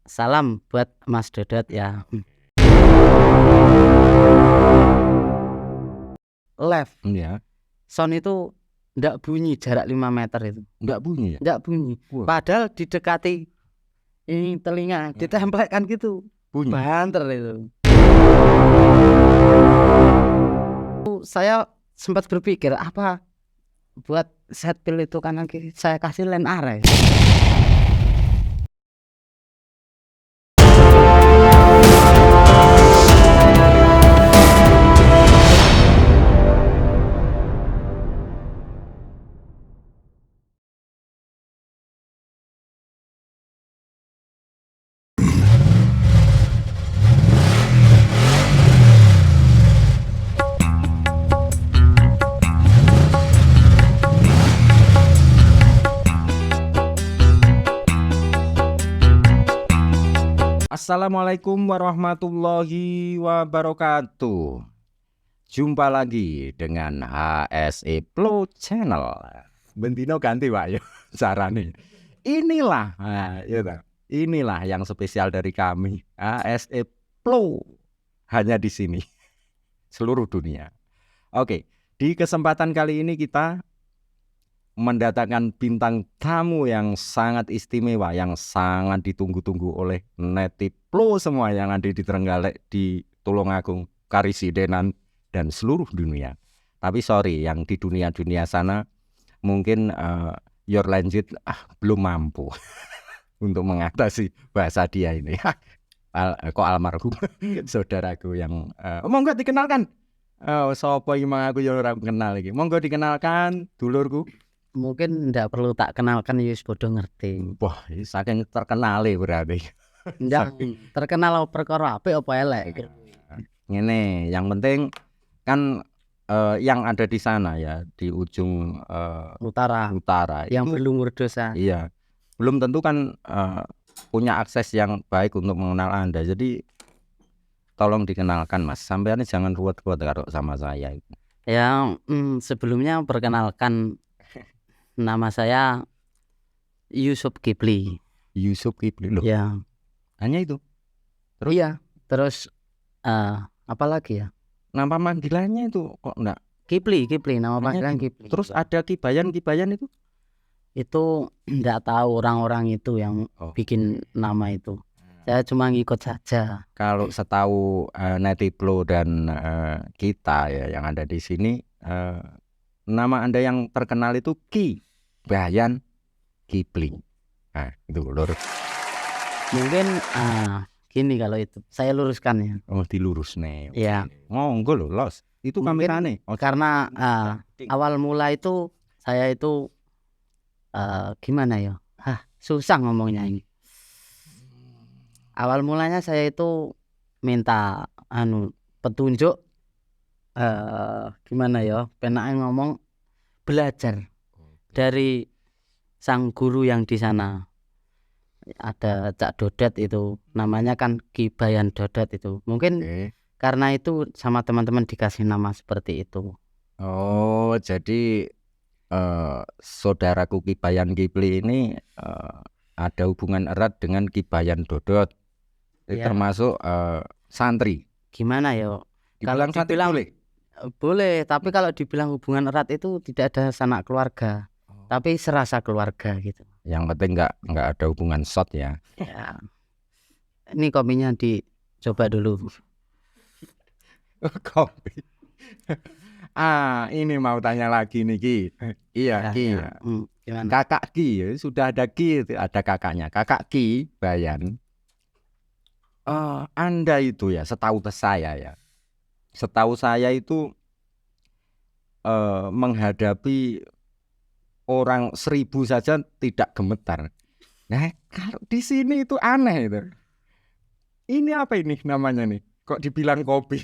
Salam buat Mas Dodot ya. Left Iya, sound itu ndak bunyi jarak 5 meter itu. nggak bunyi ya? Ndak bunyi. Wah, Padahal didekati ini telinga, ditempelkan gitu. bunyi. Banter itu. Saya sempat berpikir apa buat set pill itu kanan kiri saya kasih line array. Assalamualaikum warahmatullahi wabarakatuh. Jumpa lagi dengan HSE Pro Channel. Bentino ganti Pak ya carane. Inilah, inilah yang spesial dari kami. HSE Pro hanya di sini seluruh dunia. Oke, di kesempatan kali ini kita mendatangkan bintang tamu yang sangat istimewa, yang sangat ditunggu-tunggu oleh Netiplo semua yang ada di Trenggalek, di Tulungagung, Karisidenan, dan seluruh dunia. Tapi sorry, yang di dunia-dunia sana mungkin Your Lanjut belum mampu untuk mengatasi bahasa dia ini. Kok almarhum saudaraku yang monggo dikenalkan. Sopo iki mang aku ya ora kenal iki. Monggo dikenalkan dulurku. Mungkin ndak perlu tak kenalkan Yus bodoh ngerti. Wah, saking terkenale berarti. Ndak terkenal perkara apik apa elek. Ngene, yang penting kan yang ada di sana ya, di ujung Utara yang itu, berlumur dosa. iya, belum tentu kan punya akses yang baik untuk mengenal Anda. Jadi tolong dikenalkan Mas, sampean jangan ruwet-ruwet karo sama saya. Ya, sebelumnya perkenalkan nama saya Yusuf Kipli. Yusuf Kipli loh. Ya. Hanya itu. Terus? Iya. Terus apa lagi ya? Nama panggilannya itu kok enggak? Kipli nama Hanya panggilan itu. Kipli. Terus ada Kibayan itu? Itu enggak tahu orang-orang itu yang bikin nama itu. Saya cuma ngikut saja. Kalau setahu Netiplo dan kita ya yang ada di sini, nama Anda yang terkenal itu Kibayan Kipli. Nah, itu lur. Mungkin gini kalau itu saya luruskan ya. Oh, dilurus nih. Iya. Monggo lho, Los. Itu kamerane. Karena awal mula itu saya itu gimana ya? Susah ngomongnya ini. Awal mulanya saya itu minta petunjuk gimana ya? Pengen ngomong belajar dari sang guru yang di sana. Ada Cak Dodot itu, namanya kan Kibayan Dodot itu. Mungkin karena itu sama teman-teman dikasih nama seperti itu. Oh, jadi saudaraku Kibayan Kipli ini ada hubungan erat dengan Kibayan Dodot. Ya. Termasuk santri. Gimana ya? Kalau dibilang boleh? Boleh, tapi kalau dibilang hubungan erat itu tidak ada sanak keluarga, tapi serasa keluarga gitu. Yang penting nggak ada hubungan shot ya. Ya. Ini kopinya dicoba dulu. Kopi. Ini mau tanya lagi nih Ki. Iya Ki. Gimana? Kakak Ki, sudah ada Ki, ada kakaknya. Kakak Ki Bayan. Anda itu ya, setahu saya itu menghadapi orang 1000 saja tidak gemetar. Nah, kalau di sini itu aneh itu. Ini apa ini namanya nih? Kok dibilang kopi?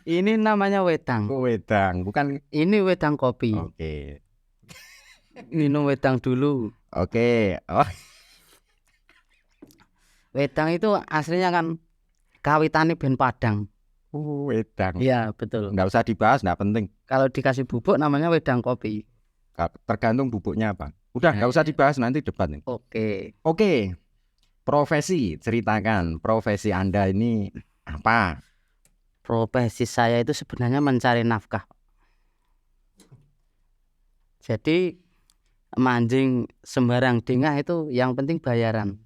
Ini namanya wedang. Oh, wedang, bukan. Ini wedang kopi. Oke. Minum wedang dulu. Oke. Oh. Wedang itu aslinya kan kawitane ben Padang. Wedang. Iya, betul. Nggak usah dibahas, nggak penting. Kalau dikasih bubuk namanya wedang kopi. Tergantung bubuknya apa. Udah, nggak usah dibahas, nanti debat nih. Oke. Profesi, ceritakan profesi Anda ini apa? Profesi saya itu sebenarnya mencari nafkah. Jadi mancing sembarang dengah itu yang penting bayaran.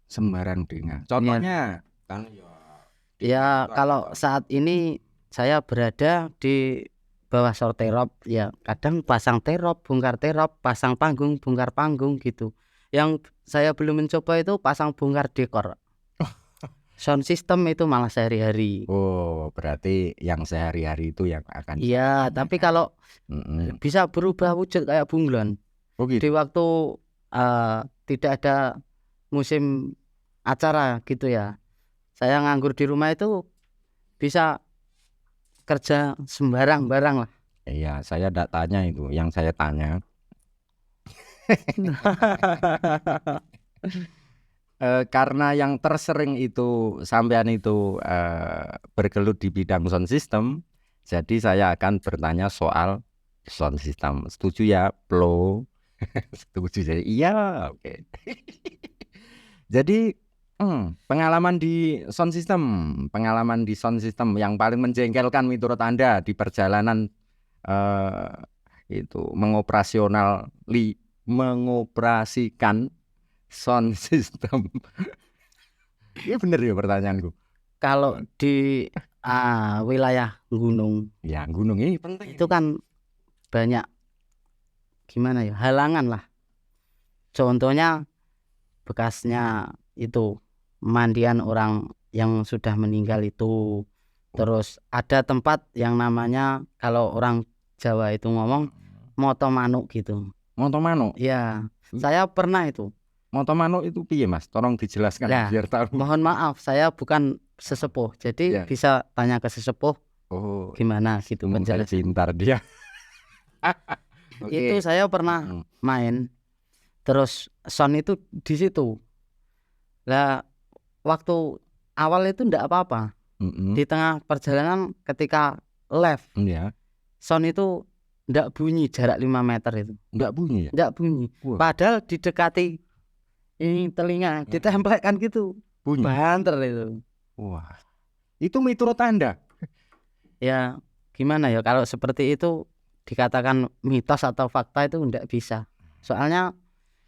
Sembarang dengar. Contohnya kan Ya kalau saat ini saya berada di bawah short terop, ya kadang pasang terop, bongkar terop, pasang panggung, bongkar panggung gitu. Yang saya belum mencoba itu pasang bongkar dekor. Sound system itu malah sehari-hari. Oh, berarti yang sehari-hari itu yang akan. Iya, tapi kalau Mm-mm. bisa berubah wujud kayak bunglon Oh di gitu. waktu tidak ada musim acara gitu ya. Saya nganggur di rumah itu bisa kerja sembarang barang lah. Iya, saya tidak tanya itu. Yang saya tanya, karena yang tersering itu sampean itu bergelut di bidang sound system, jadi saya akan bertanya soal sound system. Setuju ya, Plo? Setuju saya. Iya, oke. Jadi pengalaman di sound system yang paling menjengkelkan menurut Anda di perjalanan itu mengoperasikan sound system. Ini bener ya pertanyaanku. Kalau di wilayah gunung Ya, gunung ini penting. itu kan banyak gimana ya, halangan lah. Contohnya bekasnya itu mandian orang yang sudah meninggal itu. Terus ada tempat yang namanya kalau orang Jawa itu ngomong moto manuk gitu. Moto manuk. Ya, saya pernah itu. Moto manuk itu piye, Mas? Tolong dijelaskan Nah, biar tahu. mohon maaf, saya bukan sesepuh. Jadi Ya. bisa tanya ke sesepuh Oh, gimana gitu penjelasan. pintar dia. Itu saya pernah main. Terus sound itu di situ. Lah waktu awal itu enggak apa-apa. Di tengah perjalanan ketika left, Ya. sound itu enggak bunyi jarak 5 meter itu. Enggak bunyi ya? Enggak bunyi. Wah. Padahal didekati ini telinga, ditempelkan gitu. Bunyi. Banter itu. Wah. Itu menurut Anda? Ya gimana ya, kalau seperti itu dikatakan mitos atau fakta itu enggak bisa. Soalnya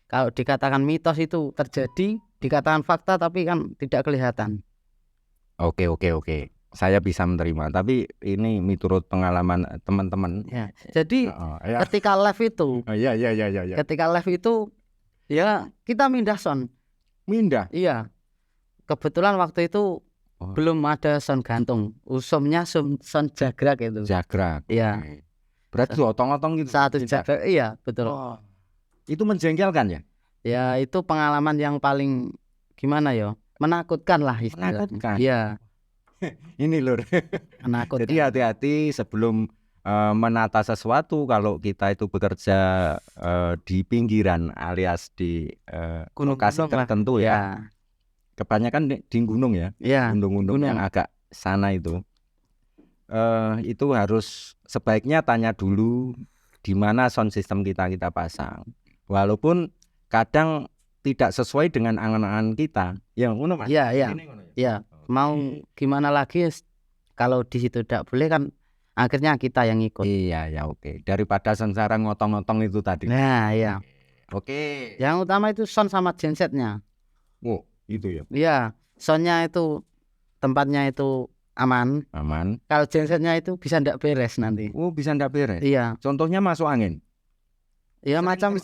kalau dikatakan mitos itu terjadi, dikatakan fakta tapi kan tidak kelihatan. Oke. Saya bisa menerima, tapi ini menurut pengalaman teman-teman. Ya. Jadi Ya. ketika live itu, Iya. ketika live itu ya kita mindah sound. Mindah. Iya. Kebetulan waktu itu belum ada sound gantung. Usumnya sound jagrak itu. Jagrak. Iya. Berarti otong-otong gitu. Satu jagrak, iya betul. Itu menjengkelkan ya? Ya itu pengalaman yang paling gimana ya? Menakutkan lah istilahnya. Menakutkan. Iya. Ini lur. Menakutkan. Jadi hati-hati sebelum menata sesuatu. Kalau kita itu bekerja di pinggiran alias di lokasi tertentu ya. Kebanyakan di gunung ya. Gunung-gunung yang agak sana itu harus sebaiknya tanya dulu di mana sound system kita pasang. Walaupun kadang tidak sesuai dengan angan-angan kita. Ya, ngono Mas. Iya. Mau gimana lagi kalau di situ tidak boleh kan akhirnya kita yang ikut. Iya, oke. Daripada sengsara ngotong-ngotong itu tadi. Nah, iya. Oke. Yang utama itu sound sama gensetnya. Oh, itu ya. Iya, soundnya itu tempatnya itu aman. Kalau gensetnya itu bisa ndak beres nanti. Oh, bisa ndak beres. Iya. Contohnya masuk angin. Iya, macam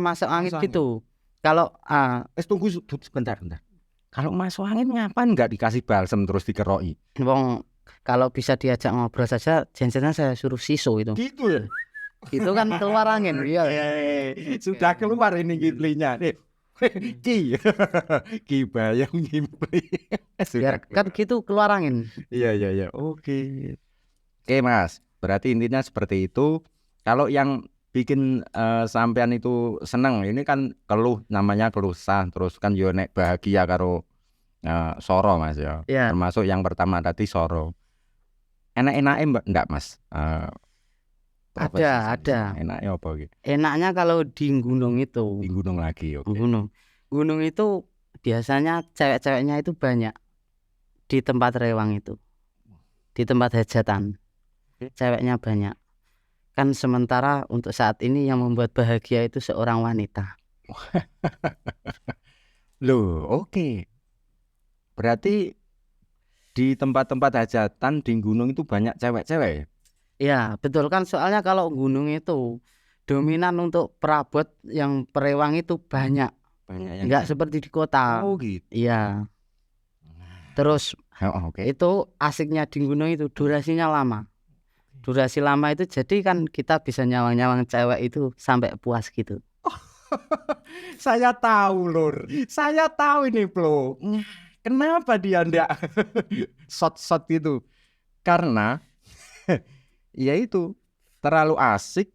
masuk angin gitu. Kalau tunggu sebentar. Kalau masuk angin ngapain nggak dikasih balsem terus dikeroki? Wong kalau bisa diajak ngobrol saja, gensetnya saya suruh siso itu. Gitu ya. Itu kan keluar angin. Iya. Sudah keluar ini giplinya. Ki bayang gimpli. Biar kan gitu keluar angin. Iya. Oke, Mas. Berarti intinya seperti itu. Kalau yang bikin sampean itu seneng, ini kan namanya kelusah, terus kan yo nek bahagia karo soro Mas ya. Termasuk yang pertama tadi soro. Enak-enake ndak Mas? Ada. Enaknya apa gitu? Enaknya kalau di gunung itu. Di gunung lagi, oke. Gunung itu biasanya cewek-ceweknya itu banyak di tempat rewang itu, di tempat hajatan ceweknya banyak. Kan sementara untuk saat ini yang membuat bahagia itu seorang wanita. Loh, oke. Berarti di tempat-tempat hajatan di gunung itu banyak cewek-cewek. Ya betul kan, soalnya kalau gunung itu dominan untuk perabot yang perewang itu banyak, Banyak nggak seperti di kota. Oh gitu. Iya. Terus Oke. itu asiknya di gunung itu durasinya lama. Durasi lama itu jadi kan kita bisa nyawang-nyawang cewek itu sampai puas gitu. Saya tahu, Lur. Saya tahu ini, Bro. Kenapa dia ndak shot-shot gitu? Karena ya itu terlalu asik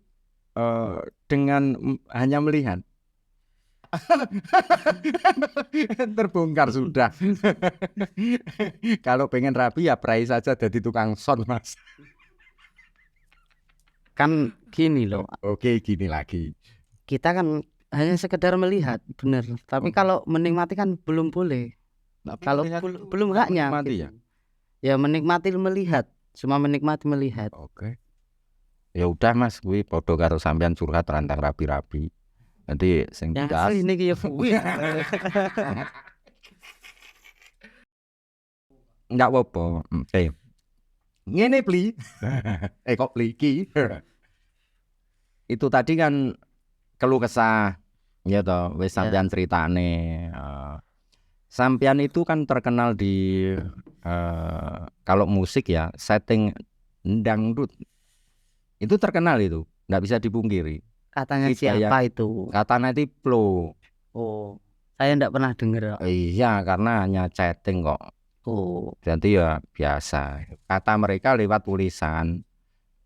dengan hanya melihat. Terbongkar sudah. Kalau pengen rapi ya prai saja jadi tukang son, Mas. Kan gini loh, Oke, gini lagi. kita kan hanya sekedar melihat, bener. Tapi kalau menikmati kan belum boleh. Kalau belum haknya menikmati gitu. Ya menikmati melihat, cuma menikmati melihat. Oke. Ya udah Mas, kuwi padha karo sampean curhat rantang rapi-rapi. Nanti sing Ya gas. asli niki ya kuwi. Enggak apa-apa. Oke. Ngene pli. Kok pli iki. Itu tadi kan keluh kesah ya toh, wis sampean ceritane. Sampean itu kan terkenal di kalau musik ya, setting dangdut. Itu terkenal itu, enggak bisa dipungkiri. Katanya Kita ya- siapa itu? Katanya itu Plo. Oh, saya enggak pernah dengar. Iya, karena hanya chatting kok. Oh, Jadi ya biasa. Kata mereka lewat tulisan.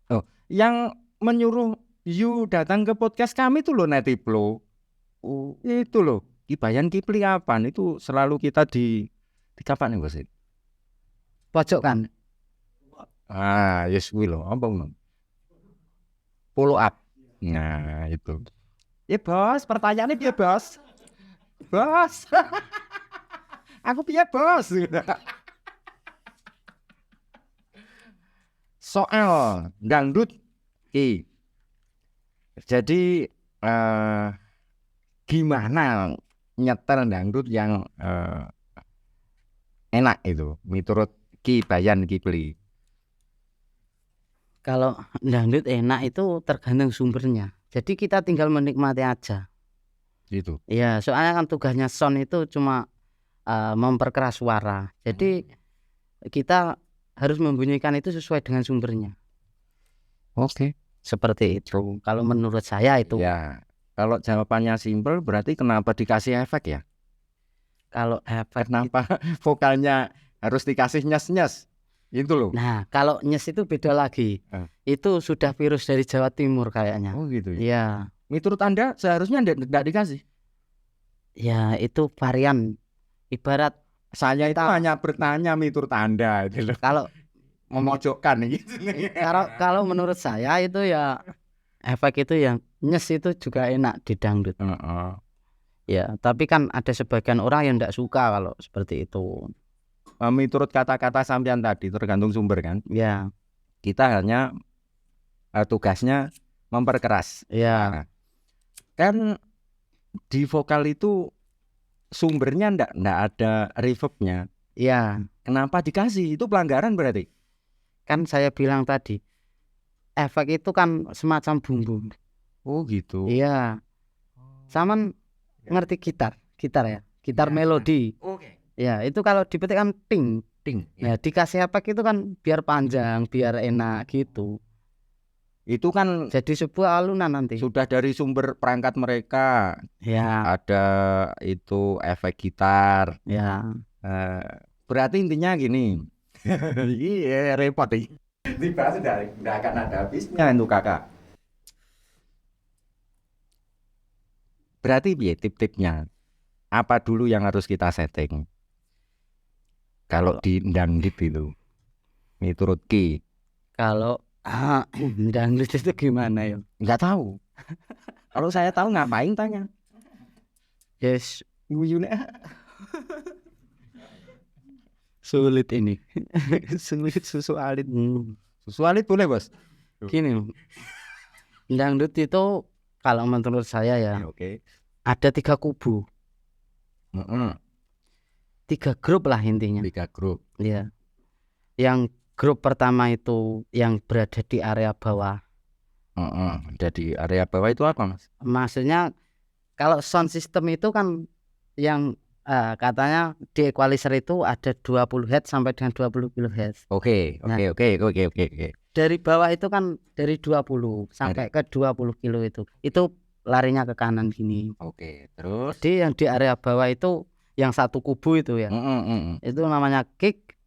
Oh, yang menyuruh you datang ke podcast kami itu loh Netiplo. oh, Itu loh. Kibayan Kipli kapan? Itu selalu kita di kapan nih Bos? pojok kan? Ah, yes kuwi lho. Apa ngono? Follow up. Nah, itu. Ya bos, pertanyaannya piye bos? Bos. Aku piye bos? Soal dangdut ki. Jadi gimana nyetel dangdut yang enak itu menurut Ki Bayan Kipli? Kalau dangdut enak itu tergantung sumbernya. Jadi kita tinggal menikmati aja. Gitu. Ya, soalnya kan tugasnya sound itu cuma memperkeras suara. Jadi kita harus membunyikan itu sesuai dengan sumbernya. Oke. Seperti itu. Kalau menurut saya itu. Ya, kalau jawabannya simpel berarti kenapa dikasih efek ya? Kalau efek Kenapa vokalnya harus dikasih nyes-nyes? Itu loh. Nah, kalau nyes itu beda lagi. Itu sudah virus dari Jawa Timur kayaknya. Oh gitu ya. Iya. Menurut Anda seharusnya enggak dikasih. Ya, itu varian. Ibarat Saya itu hanya bertanya menurut Anda itu loh. kalau Memojokkan gitu. kalau menurut saya itu ya efek itu yang nyes itu juga enak di dangdut. Ya, tapi kan ada sebagian orang yang enggak suka kalau seperti itu. Menurut kata-kata sampean tadi tergantung sumber kan. Ya, Kita hanya tugasnya memperkeras. ya. Nah, kan di vokal itu sumbernya ndak ada reverbnya. Ya, Kenapa dikasih? Itu pelanggaran berarti. kan saya bilang tadi efek itu kan semacam bumbu. Oh gitu. Iya. Sama ngerti gitar ya, gitar Ya. melodi. Oke. Ya, itu kalau dipetik kan ting. Ting. Ya, dikasih efek itu kan biar panjang, biar enak gitu. Itu kan Jadi sebuah alunan nanti. sudah dari sumber perangkat mereka. Ya, Ada itu efek gitar. ya. Berarti intinya gini. Iya repot nih. Dibahas nggak akan ada habisnya itu kakak. Berarti piye tip-tipnya? Apa dulu yang harus kita setting? Kalau di dangdut itu, menurut Ki, Kalau dangdut itu gimana ya? nggak tahu. Kalau saya tahu ngapain tanya? Yes, Guyune. Sulit ini. Sulit susu alit. Susu alit boleh, Bos? Gini, dangdut itu kalau menurut saya ya Oke. ada 3 kubu, Heeh. 3 grup lah intinya. 3 grup. Ya, yang grup pertama itu yang berada di area bawah. Heeh. Jadi area bawah itu apa, Mas? Maksudnya kalau sound system itu kan yang katanya di equalizer itu ada 20 Hz sampai dengan 20 kHz. Oke. Dari bawah itu kan dari 20 sampai ke 20 kilo itu larinya ke kanan gini. Oke, terus Jadi yang di area bawah itu yang satu kubu itu ya, itu namanya kick,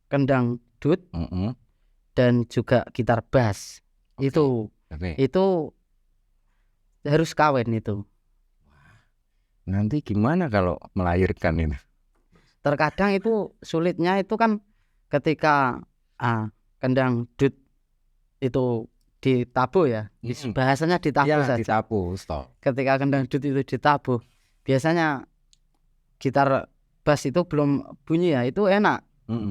kendang dut, dan juga gitar bass. Oke. Itu harus kawin itu. Nanti gimana kalau melahirkan ini? Terkadang itu sulitnya itu kan ketika kendang dut itu ditabuh ya, bahasanya ditabuh saja. Ditabuh, stop. Ketika kendang dut itu ditabuh, biasanya gitar bass itu belum bunyi ya, itu enak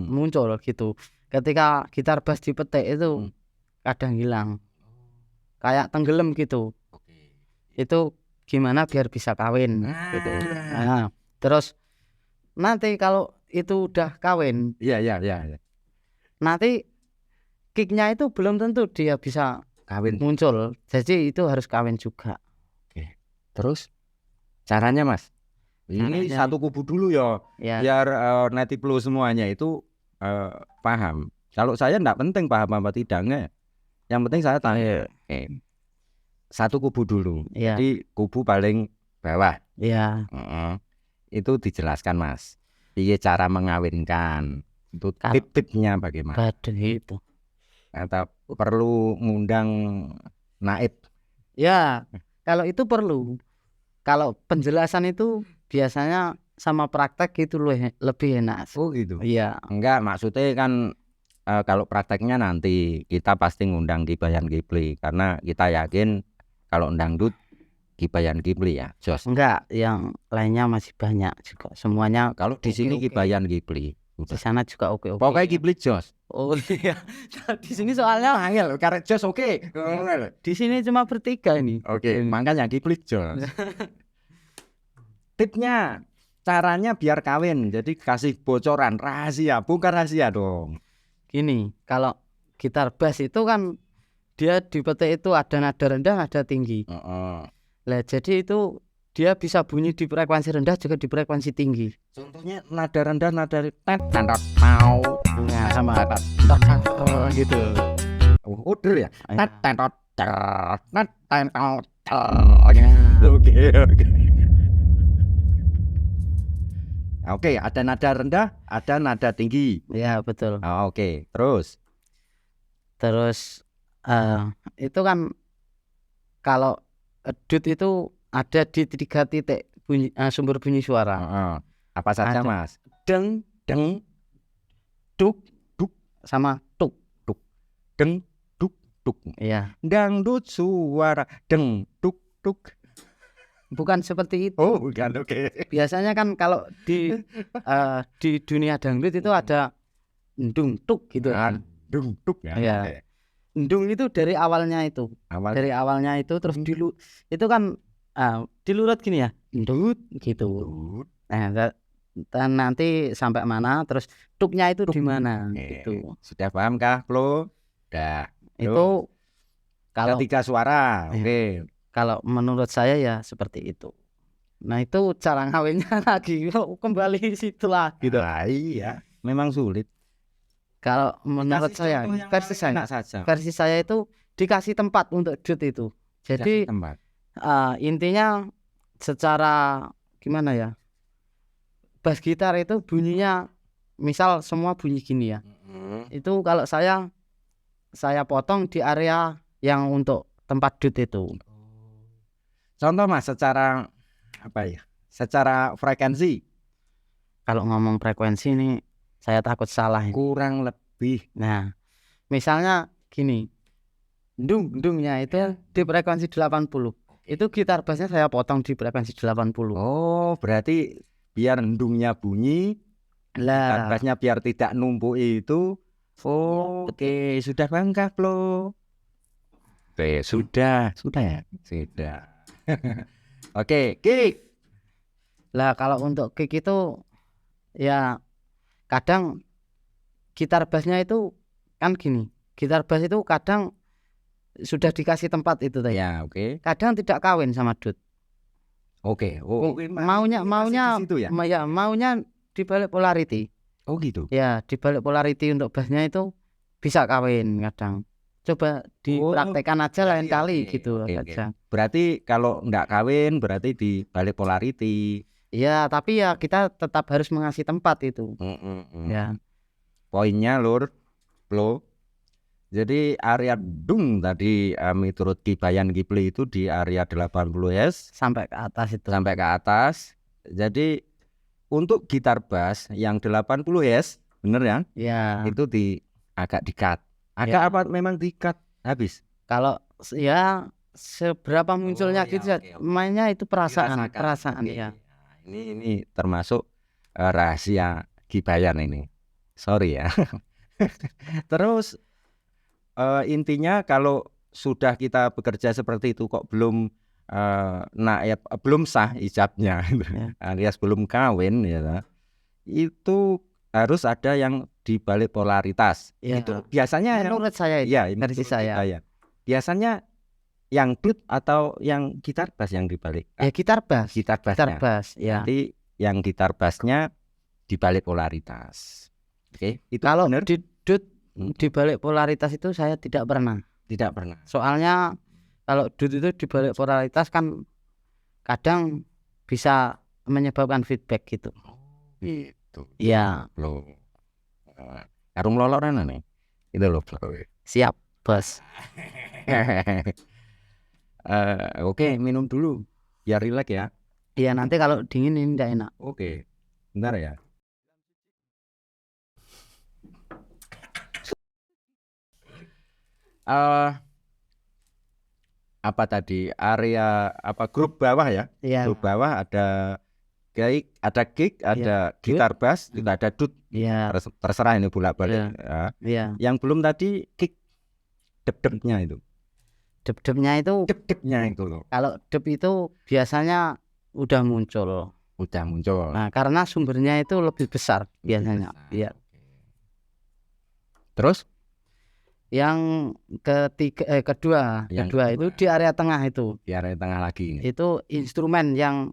muncul gitu. Ketika gitar bass dipetik itu kadang hilang, kayak tenggelam gitu. Itu gimana biar bisa kawin gitu. Nah, terus nanti kalau itu udah kawin, Iya. nanti kicknya itu belum tentu dia bisa Kawin muncul, jadi itu harus kawin juga. Oke. Terus caranya, Mas? Ini Caranya, satu kubu dulu ya, biar nanti plus semuanya itu paham. Kalau saya enggak penting paham apa tidaknya. Yang penting saya tanya satu kubu dulu. Jadi kubu paling bawah. Iya. Itu dijelaskan, Mas. Iya cara mengawinkan. Itu tip-tipnya bagaimana? Itu. Atau perlu ngundang naib? Ya, kalau itu perlu. Kalau penjelasan itu biasanya sama praktek itu lebih enak. Oh gitu. Iya. Enggak, maksudnya kan kalau prakteknya nanti kita pasti ngundang Kibayan Kipli karena kita yakin kalau dangdut Kibayan Kipli ya, Jos. Enggak, yang lainnya masih banyak juga. Semuanya kalau di sini Kibayan Kipli. Di sana juga oke. Pokoknya Kipli Jos. Oh iya. Di sini soalnya angel karena Jos oke. Di sini cuma bertiga ini. Oke, makanya Kipli Jos. Tipnya, caranya biar kawin. Jadi kasih bocoran rahasia, bukan rahasia dong. Gini, kalau gitar bass itu kan dia dipetik itu ada nada rendah, nada tinggi. Lah jadi itu dia bisa bunyi di frekuensi rendah juga di frekuensi tinggi. Contohnya nada rendah, nada nah, sama gitu. Udah ya. Oke, ada nada rendah, ada nada tinggi. Ya betul. Oke, terus itu kan kalau dut itu ada di 3 titik bunyi, sumber bunyi suara. Apa saja, Mas? Deng, duk, sama tuk. Deng, duk. Iya. Dangdut suara deng, duk. Bukan seperti itu. Oh, bukan. Oke. Biasanya kan kalau di dunia dangdut itu ada ndung tuk gitu kan. Ndung tuk ya. Iya. Ndung itu dari awalnya itu. Dari awalnya itu terus itu kan dilurut gini ya. Ndut gitu. Nah, nanti sampai mana terus tuknya itu di mana gitu. Sudah paham kah, Flo? Udah. Itu kalau 3 suara. Oke. Kalau menurut saya ya seperti itu. Nah itu cara ngawinnya lagi kembali situ lah gitu. Iya, memang sulit. Kalau menurut saya versi saya itu dikasih tempat untuk dut itu. Jadi intinya secara gimana ya, bass gitar itu bunyinya misal semua bunyi gini ya. Itu kalau saya potong di area yang untuk tempat dut itu. Contoh, Mas, secara apa ya? Secara frekuensi. Kalau ngomong frekuensi ini saya takut salah. Kurang lebih. Nah, misalnya gini. Ndungnya itu di frekuensi 80. Itu gitar bassnya saya potong di frekuensi 80. Oh, berarti biar endungnya bunyi, Lah, bassnya biar tidak numpuk itu. Oke, sudah bangga, Flo. Oke, sudah ya, sudah. Oke, kick. lah kalau untuk kick itu ya kadang gitar bassnya itu kan gini. Gitar bass itu kadang sudah dikasih tempat itu tadi. Ya, oke. Kadang tidak kawin sama dut. Oke. Maunya masih di situ ya? maunya di balik polarity. Oh gitu. Ya, di balik polarity untuk bassnya itu bisa kawin kadang. Coba dipraktekkan aja lain kali gitu aja. Berarti kalau nggak kawin berarti di balik polarity. Ya, tapi ya kita tetap harus mengasih tempat itu. Ya. Poinnya lur, Flo. Jadi area dung tadi menurut Kibayan Kipli itu di area 80 Hz Sampai ke atas itu. sampai ke atas. Jadi untuk gitar bass yang 80 Hz, bener ya? Ya. Itu agak di-cut. Agak Ya. apa memang di-cut habis? Kalau ya seberapa munculnya gitu oke. mainnya itu perasaan Oke. ya. Ini termasuk rahasia Kibayan ini. Sorry ya. Terus intinya kalau sudah kita bekerja seperti itu kok belum belum sah ijabnya, alias belum kawin ya, itu harus ada yang dibalik polaritas. Ya. Itu biasanya Menurut saya itu, ya versi saya. Biasanya yang dut atau yang gitar bass yang dibalik? Ya gitar bass. Gitar bass ya. Nanti yang gitar bassnya dibalik polaritas. Oke, itu kalau benar? di dut di balik polaritas itu saya tidak pernah. Tidak pernah. Soalnya kalau dut itu di balik polaritas kan kadang bisa menyebabkan feedback gitu. Gitu. Iya. Loh. Karung loloran nih. Itu loh. Siap, bos. Oke, minum dulu. Biar rileks ya. Iya, nanti kalau dingin ini tidak enak. Oke. Bentar ya. Apa tadi area apa grup bawah ya? Iya. Grup bawah ada kick, ada gitar bass, juga ada dut. Iya. Terserah ini bolak-balik. Iya. Yang belum tadi kick dep-depnya itu. Dep-depnya itu. Dep-depnya itu loh. Kalau dep itu biasanya udah muncul. Nah, karena sumbernya itu lebih besar biasanya. Iya. Terus? Yang kedua itu di area tengah itu. Di area tengah lagi. Itu instrumen yang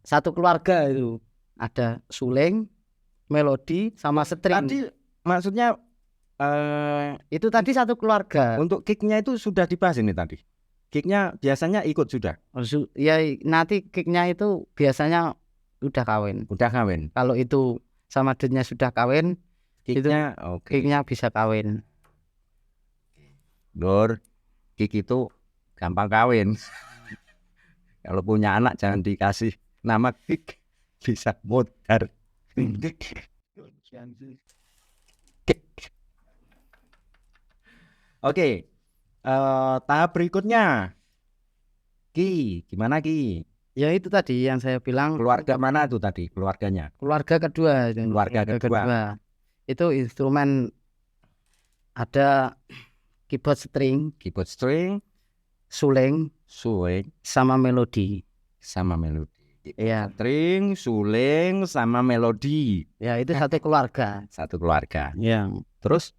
satu keluarga itu. Ada suling, melodi, sama string. Tadi maksudnya itu tadi satu keluarga. Untuk kicknya itu sudah dibahas ini tadi. Kicknya biasanya ikut sudah. Ya nanti kicknya itu biasanya udah kawin. Kalau itu sama dutnya sudah kawin, kicknya kicknya bisa kawin. Lur, kick itu gampang kawin. Kalau punya anak jangan dikasih nama kick, bisa modar. Oke, tahap berikutnya, Ki, gimana Ki? Ya itu tadi yang saya bilang. Keluarga mana tuh tadi keluarganya? Keluarga kedua. Itu instrumen ada keyboard string, suling, sama melodi. Ya. String, suling, sama melodi. Ya itu satu keluarga. Ya. Terus?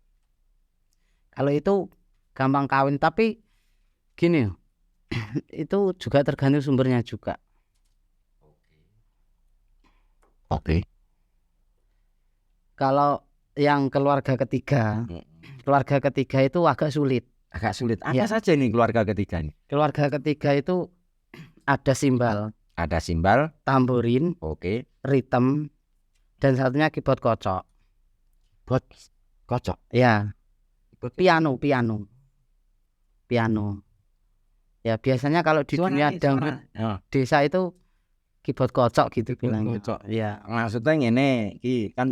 Kalau itu gampang kawin, tapi gini, itu juga tergantung sumbernya juga. Oke. Kalau yang keluarga ketiga itu agak sulit. Apa saja nih keluarga ketiga ini? Keluarga ketiga itu ada simbal, tamborin, ritm, dan satunya keyboard kocok. Ya. Piano. Ya biasanya kalau di dunia dangdut desa itu keyboard kocok gitu bilang. Ya. Maksudnya ngene iki kan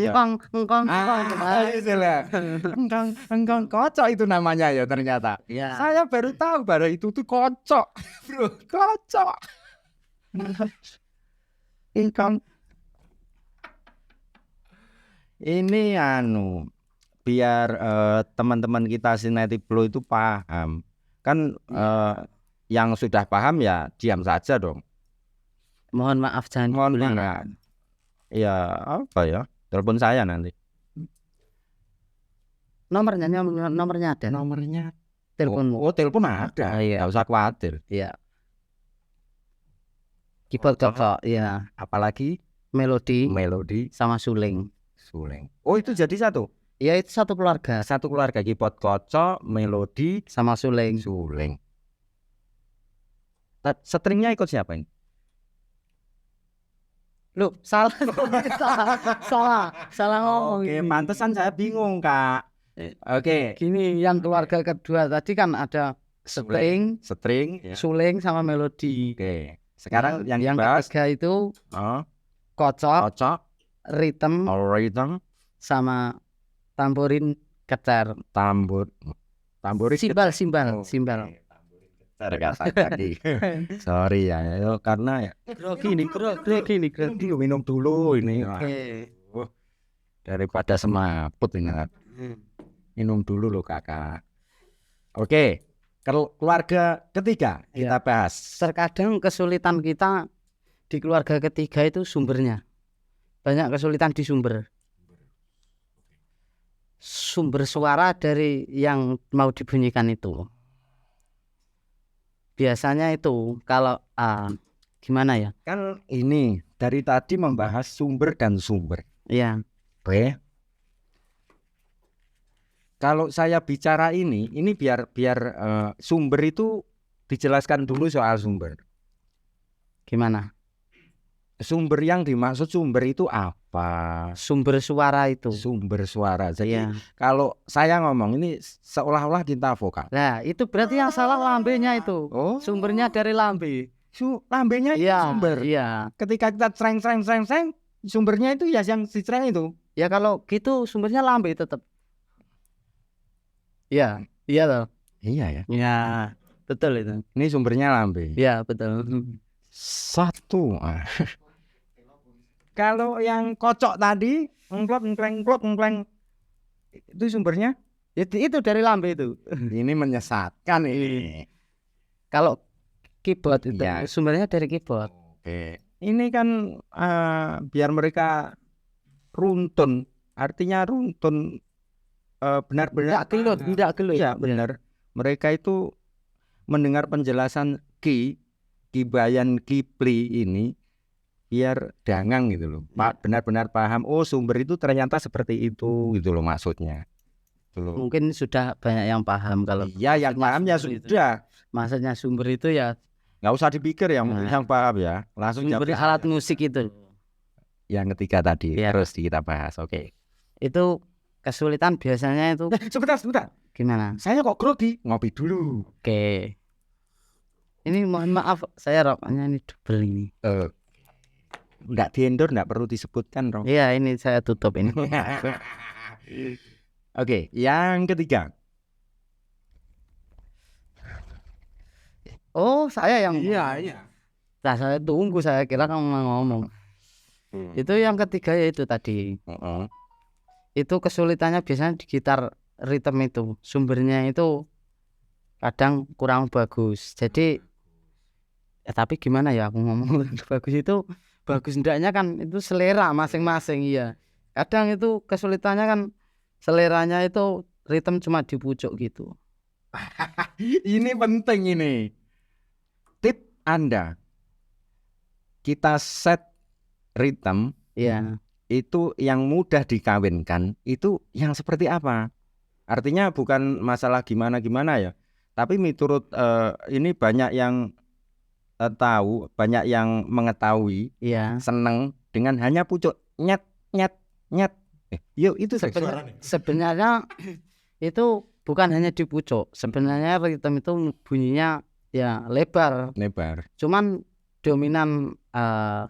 engkong kocok itu namanya ya ternyata. Ya. Saya baru tahu bahwa itu tuh kocok. Bro, kocok. Engkong Ini biar teman-teman kita Sinetiplo itu paham. Kan yang sudah paham ya diam saja dong. Mohon maaf jangan Mohon dibully. maaf. Ya apa ya? Telepon saya nanti. Nomornya ada. Nomornya. Teleponmu. Oh, telepon ada. Oh, iya. Nggak usah khawatir. Iya. Keyboard cocok, ya. Apalagi Melodi melodi sama suling. suling. Oh, itu jadi satu. Ya itu satu keluarga Satu keluarga keyboard kocok, melodi, sama suling. suling. Stringnya ikut siapa ini? Loh, salah. salah ngomong. Oke, ini. pantesan saya bingung, Kak. Oke. Gini, yang keluarga kedua tadi kan ada string, String ya. suling sama melodi. Oke. Sekarang yang yang dibahas ketiga itu oh, kocok, kocok, rhythm rhythm, sama tamborin kecer. tamborin Simbal. Oke, tamborin kecer kata tadi. Sorry ya, karena ya Grogi nih. minum dulu ini. Oke. Daripada semaput ini. Minum dulu loh kakak. Oke, keluarga ketiga kita bahas. Terkadang kesulitan kita di keluarga ketiga itu sumbernya. Banyak kesulitan di sumber suara dari yang mau dibunyikan itu. Biasanya itu kalau gimana ya? Kan ini dari tadi membahas sumber dan sumber. Iya. Oke. Kalau saya bicara ini biar sumber itu dijelaskan dulu soal sumber. Gimana? Sumber yang dimaksud sumber itu apa? Sumber suara itu. Sumber suara. Jadi Iya. kalau saya ngomong ini seolah-olah tinta vokal. Nah, itu berarti yang salah lambenya itu. Oh, Sumbernya dari lambe. lambenya itu Iya, sumber. iya. Ketika kita cereng, sumbernya itu ya yang si cereng itu. Ya kalau gitu sumbernya lambe tetap. Iya, iya toh. Iya ya. Iya, betul itu. Ini sumbernya lambe. Iya, betul. Satu. Kalau yang kocok tadi, engkleng, itu sumbernya? Itu dari lambe itu. Ini menyesatkan ini. Kalau keyboard itu Ya. sumbernya dari keyboard. Oke. Ini kan biar mereka runtun, artinya runtun benar-benar Tidak gelut. ya benar. Mereka itu mendengar penjelasan Kibayan Kipli ini biar dangang gitu loh. Pak benar-benar paham. Oh, sumber itu ternyata seperti itu gitu loh maksudnya. Gitu loh. Mungkin sudah banyak yang paham kalau Iya, yang paham ya sumber itu. sudah. Maksudnya sumber itu ya Nggak usah dipikir yang paham ya. Langsung sumber jawab. alat musik itu. Yang ketiga tadi Ya. terus kita bahas. Oke. Itu kesulitan biasanya itu Sebentar. gimana? Saya kok grogi? Ngopi dulu. Oke. Ini mohon maaf saya rokoknya ini double ini. Nggak di-endorse, nggak perlu disebutkan dong. Iya, ini saya tutup ini. Oke, yang ketiga. Oh, saya yang Iya. Nah, saya tunggu, saya kira kamu mau ngomong. Itu yang ketiga ya itu tadi. Itu kesulitannya biasanya di gitar ritme itu. Sumbernya itu kadang kurang bagus. Jadi tapi gimana ya aku ngomong bagus itu bagus ndaknya kan itu selera masing-masing iya. Kadang itu kesulitannya kan seleranya itu ritme cuma di pucuk gitu. Ini penting ini. Tip Anda. Kita set ritme Iya. itu yang mudah dikawinkan itu yang seperti apa? Artinya bukan masalah gimana ya. Tapi menurut ini banyak yang tahu, banyak yang mengetahui, Iya. seneng dengan hanya pucuk nyet. Yuk itu Sebenarnya itu bukan hanya di pucuk. Sebenarnya ritme itu bunyinya ya lebar. Cuman dominan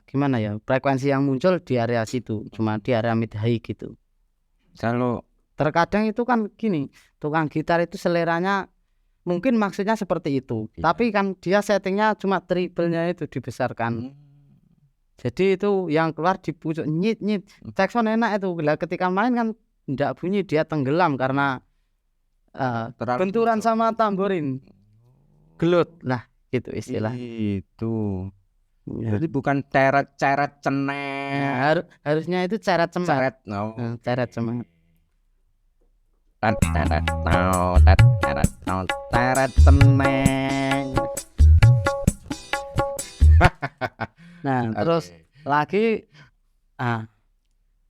gimana ya? Frekuensi yang muncul di area situ, cuma di area mid high gitu. Kalau terkadang itu kan gini, tukang gitar itu seleranya mungkin maksudnya seperti itu, tapi kan dia settingnya cuma treble-nya itu dibesarkan. Jadi itu yang keluar di pucuk nyit nyit. Saxon enak itu. Bila ketika main kan tidak bunyi, dia tenggelam karena Terlalu benturan kencang. sama tamborin. Gelut lah gitu istilah. Itu. Ya. Jadi bukan ceret-ceret Ya, cenet. harusnya itu ceret cemat. Ceret. Oh. Ceret cemat. Tet teret tau tet teret tau teret cenet. Nah, terus lagi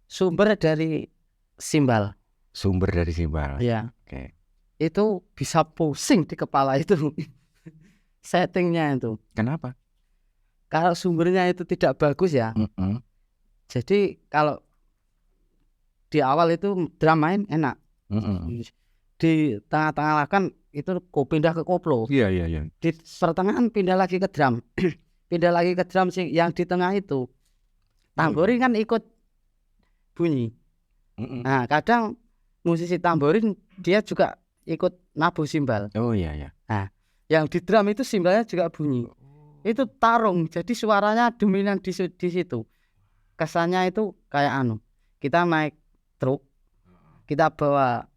sumber dari simbal. Sumber dari simbal. Ya. Oke. Itu bisa pusing di kepala itu. Settingnya itu. Kenapa? Kalau sumbernya itu tidak bagus ya. Jadi kalau di awal itu drum main enak. Di tengah-tengah kan itu pindah ke koplo. Iya. Di pertengahan pindah lagi ke drum. Pindah lagi ke drum sih yang di tengah itu. Tamborin kan ikut bunyi. Nah, kadang musisi tamborin dia juga ikut nabuh simbal. Oh iya. Nah, yang di drum itu simbalnya juga bunyi. Itu tarung, jadi suaranya dominan di situ. Kesannya itu kayak kita naik truk, kita bawa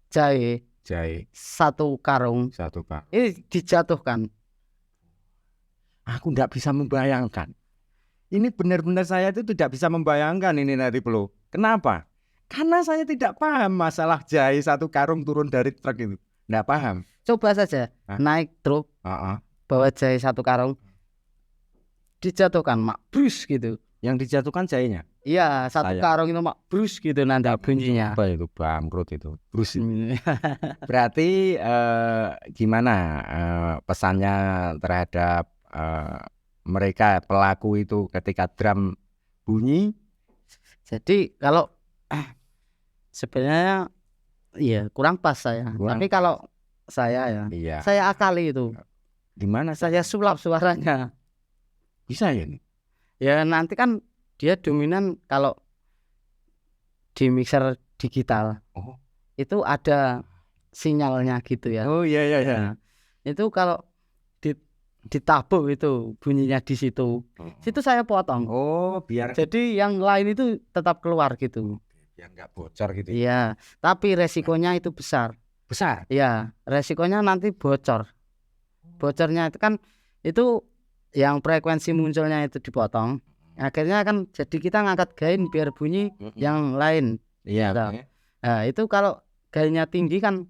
jahe satu karung, ini dijatuhkan. Aku tidak bisa membayangkan. Ini benar-benar saya itu tidak bisa membayangkan ini Nari Plo. Kenapa? Karena saya tidak paham masalah jahe satu karung turun dari truk itu. Tidak paham. Coba saja naik truk, bawa jahe satu karung, dijatuhkan makbrus gitu. Yang dijatuhkan jahenya? Iya, satu karung itu makbrus gitu nanti bunyinya. Apa itu? Bangkrut itu. Brus. Berarti gimana pesannya terhadap mereka pelaku itu ketika drum bunyi? Jadi kalau sebenarnya iya kurang pas saya. Tapi kalau saya saya akali itu. Gimana? Saya sulap suaranya. Bisa ya? Ya nanti kan dia dominan kalau di mixer digital. Itu ada sinyalnya gitu ya. Oh iya. Nah, itu kalau ditabuh itu bunyinya di situ. Situ saya potong. Oh, biar jadi yang lain itu tetap keluar gitu. Biar nggak bocor gitu. Iya, tapi resikonya itu besar. Besar? Iya, resikonya nanti bocor. Bocornya itu kan itu yang frekuensi munculnya itu dipotong. Akhirnya kan jadi kita ngangkat gain biar bunyi yang lain. Iya. Nah, itu kalau gainnya tinggi kan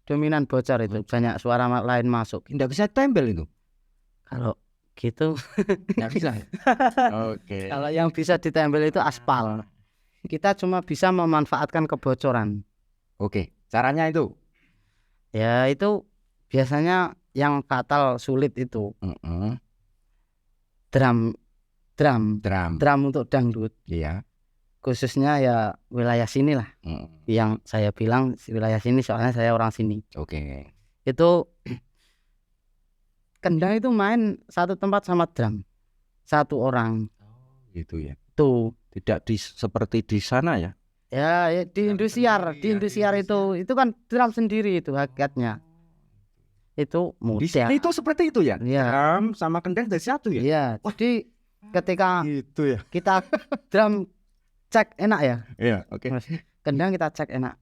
dominan bocor itu, banyak suara lain masuk. Nggak bisa tempel itu. Kalau gitu nggak bisa. Oke. Kalau yang bisa ditempel itu aspal. Kita cuma bisa memanfaatkan kebocoran. Oke, caranya itu? Ya itu biasanya yang fatal sulit itu. Drum untuk dangdut. Iya. Khususnya ya wilayah sini lah. Yang saya bilang wilayah sini soalnya saya orang sini. Oke. Itu kendang itu main satu tempat sama drum. Satu orang. Gitu ya. Tuh. Tidak seperti di sana ya? Ya di Indosiar, itu kan drum sendiri itu hakikatnya. Itu mudah. Itu seperti itu ya? Iya. Drum sama kendang dari satu ya? Iya. Jadi ketika itu ya. Kita drum cek enak ya. Iya, oke. Kendang kita cek enak.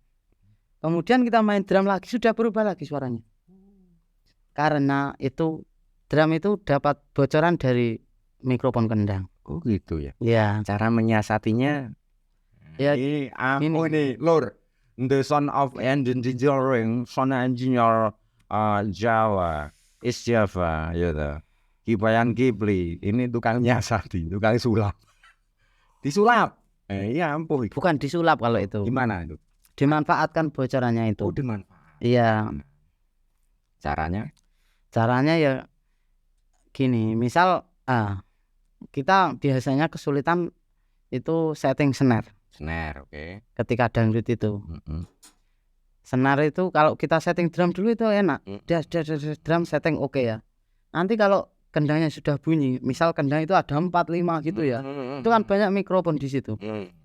Kemudian kita main drum lagi sudah berubah lagi suaranya. Karena itu drum itu dapat bocoran dari mikrofon kendang. Oh gitu ya. Iya. Cara menyiasatinya ya ini lur. The son of engineering, son engineer Jawa, East Java, gitu. Kibayan Kipli, ini tukang nyiasati, tukang sulap. Disulap. Iya ampuh. Bukan disulap kalau itu. Gimana itu? Dimanfaatkan bocorannya itu. Oh, dimanfaat. Iya. Caranya ya gini, misal kita biasanya kesulitan itu setting snare, oke. Ketika dangdut itu. Snare itu kalau kita setting drum dulu itu enak. Drum setting oke ya. Nanti kalau kendangnya sudah bunyi, misal kendang itu ada 4, 5 gitu ya. Itu kan banyak mikrofon di situ.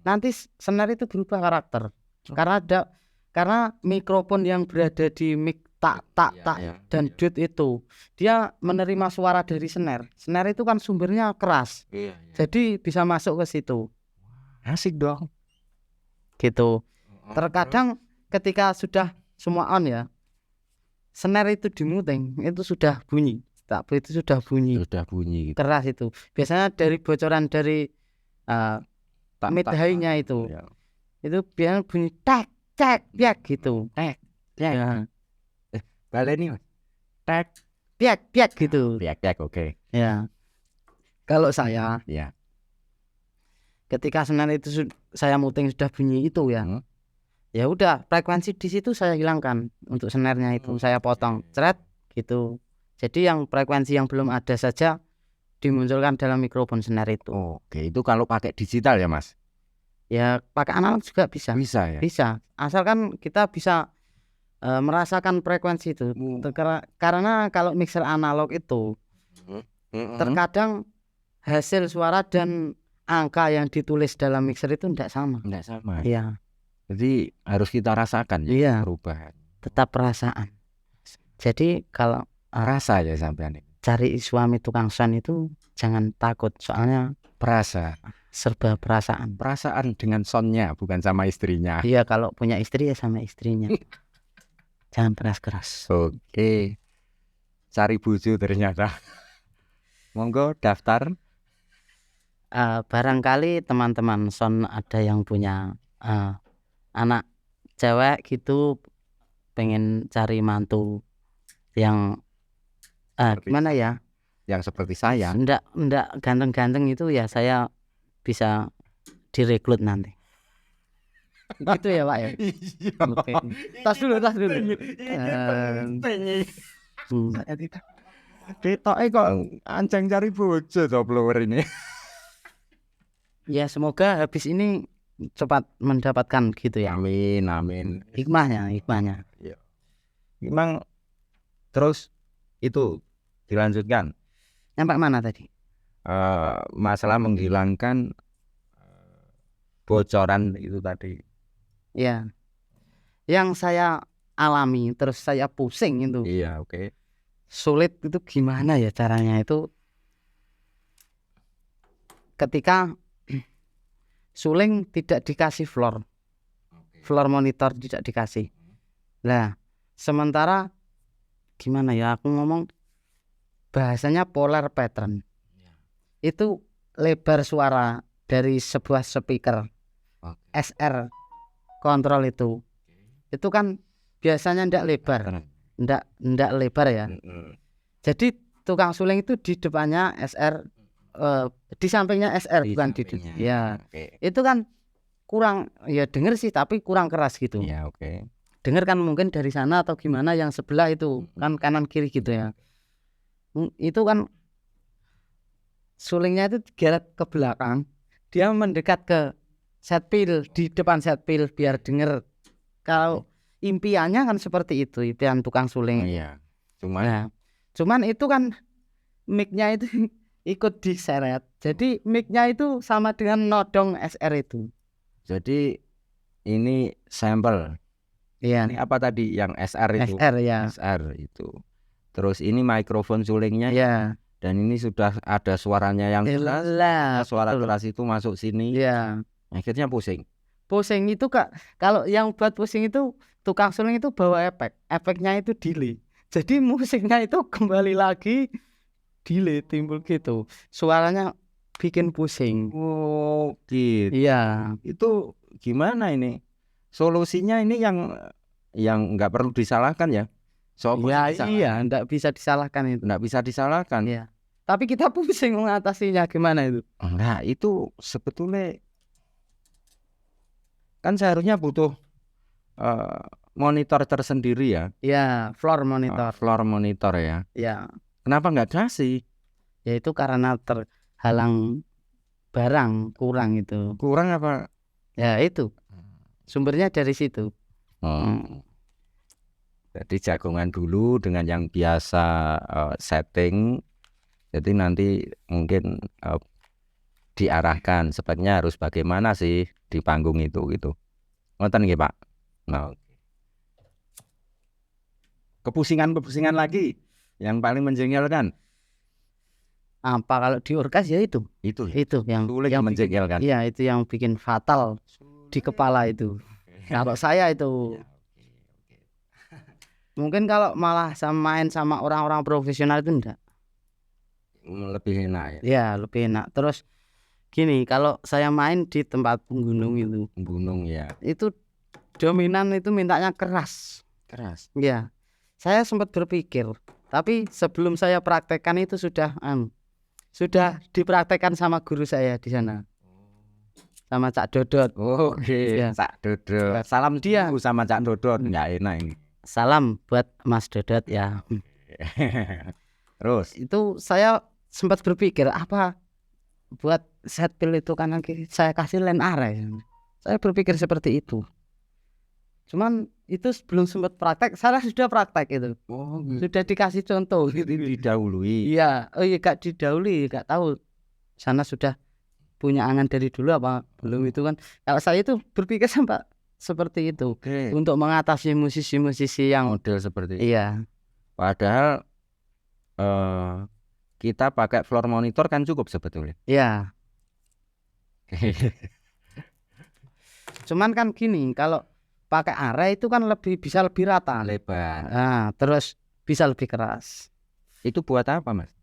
Nanti snare itu berubah karakter. Karena mikrofon yang berada di mic tak dan dut itu dia menerima suara dari snare. Snare itu kan sumbernya keras. Jadi bisa masuk ke situ. Asik dong. Gitu. Terkadang ketika sudah semua on ya, snare itu dimuting, itu sudah bunyi. Tapi itu sudah bunyi. Sudah bunyi gitu. Keras itu. Biasanya dari bocoran dari mid high-nya itu. Ya. Itu biasanya bunyi tek piak gitu. Piak. Ya. Baleni Mas. Tek Piak gitu. piak oke. Ya. Kalau saya Ya. ketika snare itu saya muting sudah bunyi itu ya. Ya udah, frekuensi di situ saya hilangkan untuk snare-nya itu. Saya potong, cret gitu. Jadi yang frekuensi yang belum ada saja dimunculkan dalam mikrofon snare itu. Oke, itu kalau pakai digital ya, Mas? Ya, pakai analog juga bisa. Bisa ya? Bisa. Asalkan kita bisa merasakan frekuensi itu. Karena kalau mixer analog itu terkadang hasil suara dan angka yang ditulis dalam mixer itu tidak sama. Tidak sama. Iya. Jadi harus kita rasakan ya perubahan. Tetap perasaan. Jadi kalau rasa ya sampean cari suami tukang sound itu jangan takut, soalnya serba perasaan. Perasaan dengan soundnya, bukan sama istrinya. Iya, kalau punya istri ya sama istrinya. Jangan keras-keras. Oke. Cari bojo ternyata. Monggo daftar. Barangkali teman-teman sound ada yang punya anak cewek gitu, pengen cari mantu yang gimana ya? Yang seperti saya. Enggak ganteng-ganteng itu ya, saya bisa direkrut nanti. Gitu ya Pak ya. Oke. Tas dulu. Ketoke kok anceng cari bojo to blower ini. Ya semoga habis ini cepat mendapatkan gitu ya. Amin. Hikmahnya. Ya. Memang terus itu dilanjutkan. Nyampe mana tadi? Masalah menghilangkan bocoran itu tadi. Ya. Yang saya alami terus saya pusing itu. Iya, oke. Sulit itu gimana ya caranya itu? Ketika suling tidak dikasih floor monitor tidak dikasih. Nah, sementara gimana ya aku ngomong bahasanya polar pattern. Itu lebar suara dari sebuah speaker SR kontrol itu kan biasanya ndak lebar ya. Jadi tukang suling itu di depannya SR, di sampingnya SR bukan di ya. Itu kan kurang ya, denger sih tapi kurang keras gitu. Ya, oke. Denger kan mungkin dari sana atau gimana, yang sebelah itu kan kanan kiri gitu ya. Itu kan sulingnya itu geret ke belakang, dia mendekat ke setpil, di depan setpil biar denger. Kalau impiannya kan seperti itu, impian tukang suling. Iya. Cuman itu kan mic-nya itu ikut diseret. Jadi mic-nya itu sama dengan nodong SR itu. Jadi ini sampel. Iya. Ini apa tadi yang SR itu? SR ya. SR itu. Terus ini mikrofon sulingnya. Iya. Dan ini sudah ada suaranya yang keras. Suara keras itu masuk sini. Iya. Akhirnya pusing. Pusing itu kalau yang buat pusing itu tukang suling itu bawa efeknya itu delay. Jadi musiknya itu kembali lagi delay timbul gitu. Suaranya bikin pusing. Oh, gitu. Iya. Itu gimana ini? Solusinya ini yang nggak perlu disalahkan ya. Iya, enggak bisa disalahkan itu. Enggak bisa disalahkan. Iya. Tapi kita pusing mengatasinya gimana itu? Nah, itu sebetulnya kan seharusnya butuh monitor tersendiri ya. Iya, floor monitor. Floor monitor ya. Iya. Kenapa nggak kasih? Ya itu karena terhalang barang, kurang itu. Kurang apa? Ya itu. Sumbernya dari situ. Jadi jagongan dulu dengan yang biasa setting. Jadi nanti mungkin diarahkan sebaiknya harus bagaimana sih di panggung itu gitu. Ngoten nggih, Pak. Nah. kepusingan lagi yang paling menjengkelkan. Apa kalau di orkas ya itu Itu ya. itu yang Sulit bikin, menjengkelkan. iya itu yang bikin fatal di kepala itu. Kalau saya itu mungkin kalau malah main sama orang-orang profesional itu enggak. Lebih enak ya. Ya lebih enak. Terus gini, kalau saya main di tempat gunung ya. itu dominan itu mintanya keras. Keras. Ya, saya sempat berpikir, tapi sebelum saya praktekkan itu sudah dipraktekkan sama guru saya di sana, sama Cak Dodot. Oke, Ya. Cak Dodot. Salam dia sama Cak Dodot. Nggak enak ini. Salam buat Mas Dodot ya. Terus Itu saya sempat berpikir apa buat set pil itu kanan kiri saya kasih line array. Saya berpikir seperti itu. Cuman itu belum sempat praktek, saya sudah praktek itu. Sudah dikasih contoh gitu. didahului. Iya, oh iya gak didahului, gak tahu sana sudah punya angan dari dulu apa belum itu kan. Kalau saya itu berpikir sampai seperti itu. Oke. Untuk mengatasi musisi-musisi yang Model seperti itu. iya. Padahal kita pakai floor monitor kan cukup sebetulnya. Iya. Cuman kan gini, kalau pakai array itu kan bisa lebih rata, Lebar. nah, terus bisa lebih keras. Itu buat apa, Mas?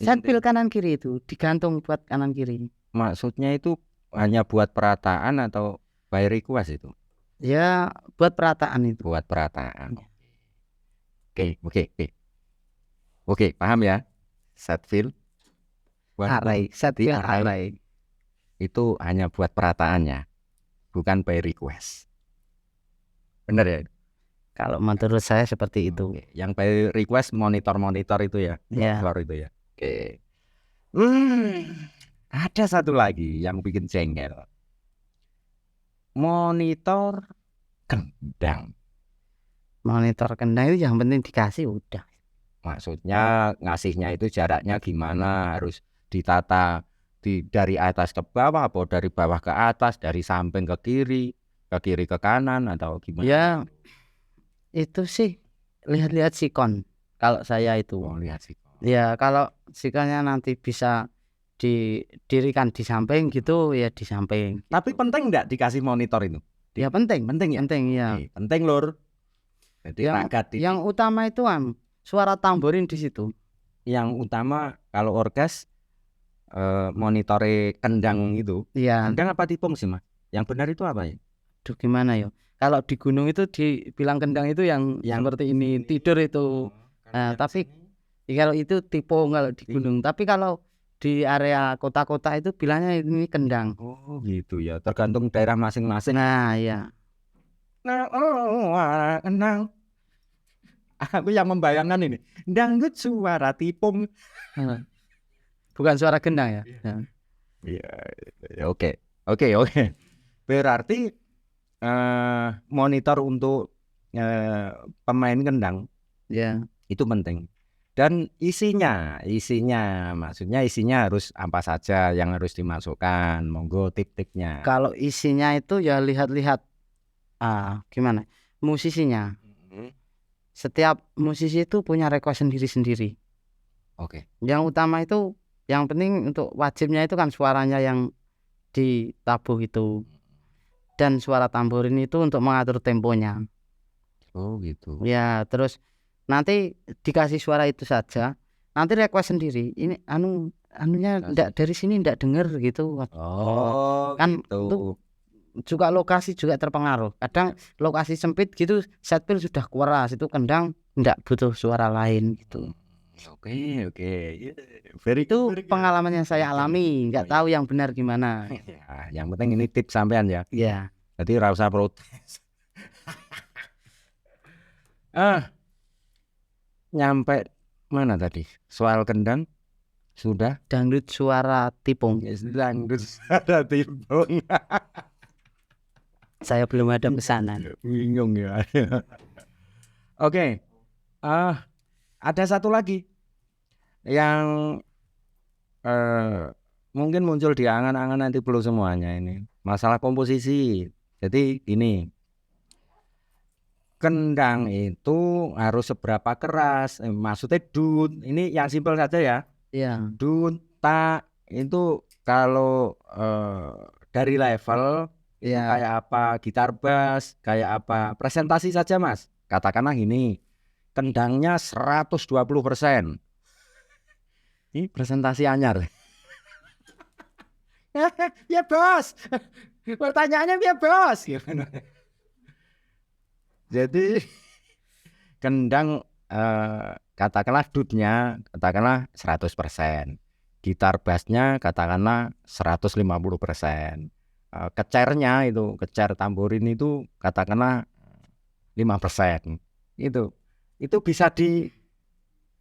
Set pil kanan kiri itu digantung buat kanan kiri. Maksudnya itu hanya buat perataan atau by request itu? Ya buat perataan itu. Buat perataan. Oke, paham ya? Set fill Array, set pil array itu hanya buat perataannya, bukan by request. Bener ya? Kalau menurut saya seperti itu. Oke. Yang by request monitor itu ya, Ya. floor itu ya. Oke. Ada satu lagi yang bikin jengkel. Monitor kendang. Monitor kendang itu yang penting dikasih udah. Maksudnya ngasihnya itu jaraknya gimana, harus ditata dari atas ke bawah, atau dari bawah ke atas, dari samping ke kiri ke kanan, atau gimana? Ya itu sih lihat-lihat sikon. Kalau saya itu. Lihat sikon. Ya kalau sikonnya nanti bisa didirikan di samping gitu ya di samping. Tapi penting enggak dikasih monitor itu? Ya penting ya. Penting ya. Penting lur. Jadi yang utama itu suara tamborin di situ. Yang utama kalau orkes monitore kendang itu. Iya. Kendang apa tipung sih, Mas? Yang benar itu apa ya? Duh gimana ya? Kalau di gunung itu dibilang kendang itu yang seperti ini tidur itu. Nah, tapi kalau itu tipung kalau di gunung. Tapi kalau di area kota-kota itu bilangnya ini kendang. Oh gitu ya, tergantung daerah masing-masing. Nah ya. Kendang. Aku yang membayangkan ini dangdut suara tipung. Bukan suara gendang ya. Iya. Oke. Berarti monitor untuk pemain kendang ya itu penting. Dan isinya maksudnya isinya harus apa saja yang harus dimasukkan, monggo tip-tipnya. Kalau isinya itu ya lihat-lihat gimana musisinya. Setiap musisi itu punya request sendiri-sendiri. Oke. Yang utama itu yang penting untuk wajibnya itu kan suaranya yang ditabuh itu, dan suara tamborin itu untuk mengatur temponya. Oh gitu. Ya terus nanti dikasih suara itu saja, nanti request sendiri ini anunya ndak dari sini ndak dengar gitu. Kan gitu. Itu juga lokasi juga terpengaruh. Kadang lokasi sempit gitu set pil sudah keras itu kendang ndak butuh suara lain gitu. Oke. Itu pengalaman yang saya alami, nggak tahu yang benar gimana. Ya, yang penting ini tips sampean ya. Ya. Jadi ora usah protes. Nyampe mana tadi? Soal kendang sudah. Dangdut suara tipung. Dangdut suara tipung. Saya belum ada pesanan. Bingung ya. Oke. Ada satu lagi yang mungkin muncul di angan-angan nanti perlu semuanya ini. Masalah komposisi. Jadi ini kendang itu harus seberapa keras? Maksudnya dut. Ini yang simpel saja ya. Iya. Dut, ta itu kalau dari level Iya. kayak apa gitar bass, kayak apa presentasi saja Mas. Katakanlah ini kendangnya 120%. Ini presentasi anyar. Ya bos, pertanyaannya ya bos. Jadi kendang katakanlah dutnya katakanlah 100%. Gitar bassnya katakanlah 150%. Kecernya itu, kecer tamborin itu katakanlah 5%. Itu bisa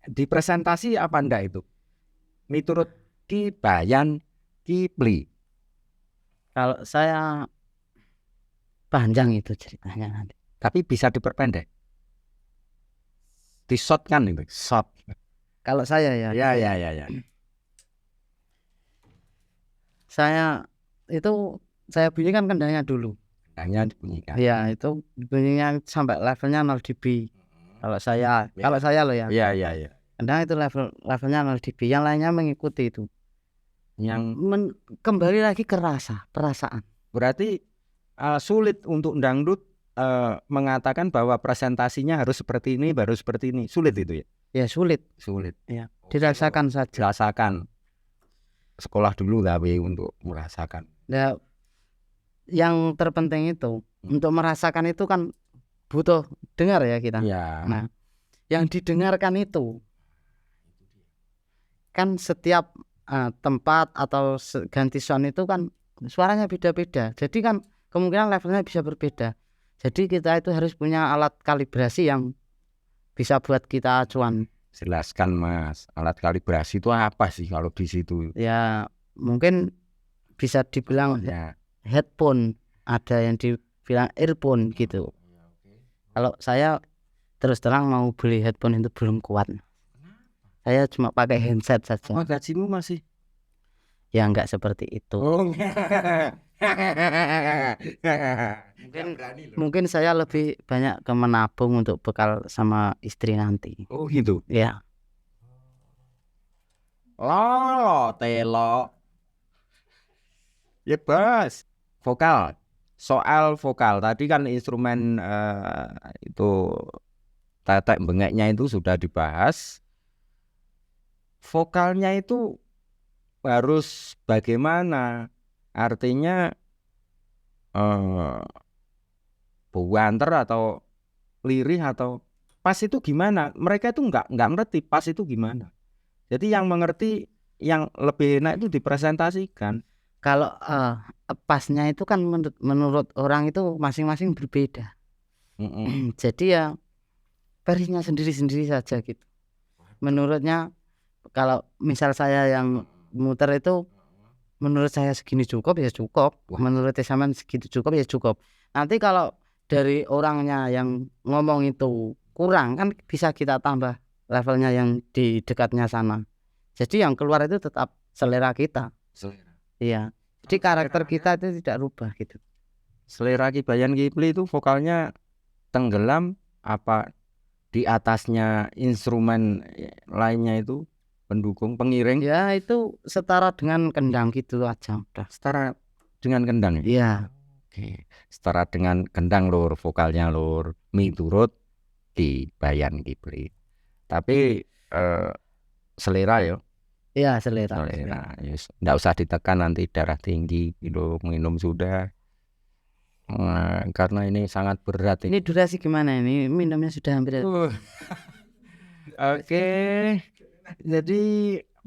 dipresentasi apa enggak itu? Menurut Ki Bayan Kipli. Kalau saya panjang itu ceritanya nanti. Tapi bisa diperpendek. Di shot kan itu, shot. Kalau saya ya, Ya. saya bunyikan kendangnya dulu. Kendangnya dibunyikan. Ya, itu bunyinya sampai levelnya 0 dB. Kalau saya loh ya. Iya. Kendang itu levelnya 0 dB. Yang lainnya mengikuti itu. Yang Kembali lagi ke perasaan. berarti sulit untuk dangdut mengatakan bahwa presentasinya harus seperti ini, baru seperti ini. Sulit itu ya? Ya sulit. Ya, dirasakan saja. Dirasakan. Sekolah dulu tapi untuk merasakan. Ya, yang terpenting itu untuk merasakan itu kan butuh dengar ya kita. Ya. Nah, yang didengarkan itu kan setiap tempat atau ganti sound itu kan suaranya beda-beda. Jadi kan kemungkinan levelnya bisa berbeda. Jadi kita itu harus punya alat kalibrasi yang bisa buat kita acuan. Jelaskan Mas, alat kalibrasi itu apa sih kalau di situ? Ya mungkin bisa dibilang Ya. headphone, ada yang dibilang earphone gitu. Kalau saya terus terang mau beli headphone itu belum kuat. Saya cuma pakai handset saja. Oh, gajimu masih? Ya enggak seperti itu. Oh, mungkin saya lebih banyak ke menabung untuk bekal sama istri nanti. Oh gitu. Ya. Telo. Ya bos. Vokal. Soal vokal tadi kan instrumen itu tetek bengeknya itu sudah dibahas. Vokalnya itu harus bagaimana? Artinya buanter atau lirih atau pas itu gimana? Mereka itu nggak ngerti pas itu gimana. Jadi yang mengerti yang lebih enak itu dipresentasikan. Kalau pasnya itu kan menurut orang itu masing-masing berbeda. Jadi ya versinya sendiri-sendiri saja gitu. Menurutnya kalau misal saya yang muter itu menurut saya segini cukup ya cukup. Menurut teman segitu cukup ya cukup. Nanti kalau dari orangnya yang ngomong itu kurang kan bisa kita tambah levelnya yang di dekatnya sana. Jadi yang keluar itu tetap selera kita. Iya. Jadi karakter kita itu tidak rubah gitu. Selera Ki Bayan Kipli itu vokalnya tenggelam apa di atasnya instrumen lainnya itu pendukung pengiring? Ya itu setara dengan kendang gitu aja udah. Setara dengan kendang ya? Iya. Oke. Setara dengan kendang lur, vokalnya lur miturut Ki Bayan Kipli. Tapi selera ya. Iya selera. Yes. Nggak usah ditekan nanti darah tinggi gitu, minum sudah. Karena ini sangat berat. Ini durasi gimana ini? Minumnya sudah hampir. Oke. Jadi